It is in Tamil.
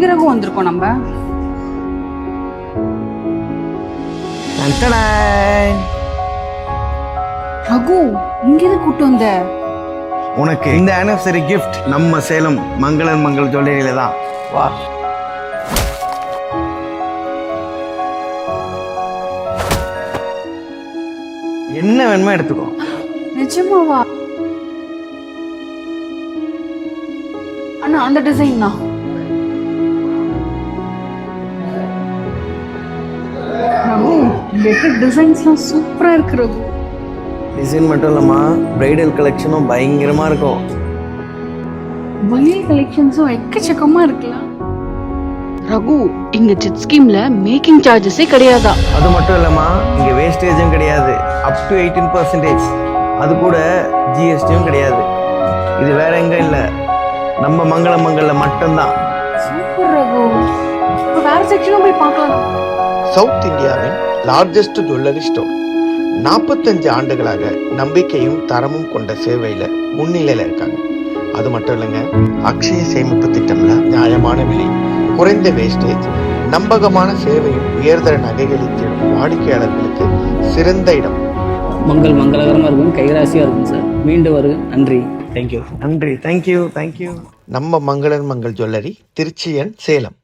எங்க ரகு வந்திருக்கோம் நம்ம? ரகு இங்க எது கூட்டு வந்த? உனக்கு இந்த ஆனிவர்சரி கிஃப்ட் நம்ம சேலம் மங்களன் மங்கள் ஜுவல்லரியில தான். வா. என்ன வேணுமோ எடுத்துக்கோ. நிஜமாவா? அண்ணா அந்த டிசைன் தான். ரகு இங்க இருக்க டிசைன்ஸ்லாம் சூப்பரா இருக்கு ரகு. டிசைன் மட்டும் இல்லம்மா, பிரைடல் கலெக்ஷனும் பயங்கரமா இருக்கும். வளையல் கலெக்ஷன்ஸும் எக்கச்சக்கமா இருக்குல்ல. ரகு இங்க ஜெட் ஸ்கீம்ல மேக்கிங் சார்ஜஸே கிடையாதா? அது மட்டும் இல்லம்மா, இங்க வேஸ்டேஜும் கிடையாது. Up to 18%. அது கூட ஜிஎஸ்டியும் கிடையாது. இது வேற எங்க இல்ல, நம்ம மங்கள மட்டும்தான். சூப்பர் ரகு. இப்ப வேற செக்ஷனும் போய் பார்க்கலாம். சவுத் இந்தியாவின் லார்ஜஸ்ட் ஜுவல்லரி ஸ்டோர். 45 ஆண்டுகளாக நம்பிக்கையும் தரமும் கொண்ட சேவையில முன்னிலையில இருக்காங்க. அது மட்டும் இல்லைங்க, அக்ஷய சேமிப்பு திட்டம்ல நியாயமான விலை, குறைந்த வேஸ்டேஜ், நம்பகமான சேவையும் உயர்தர நகைகளை தேடும் வாடிக்கையாளர்களுக்கு சிறந்த இடம். மங்களகரமாக இருக்கும், கைராசியாக இருக்கும் சார். மீண்டும் வருக. நன்றி. தேங்க்யூ. நன்றி. தேங்க்யூ. நம்ம மங்களன் மங்கள் ஜுவல்லரி, திருச்சி அண்ட் சேலம்.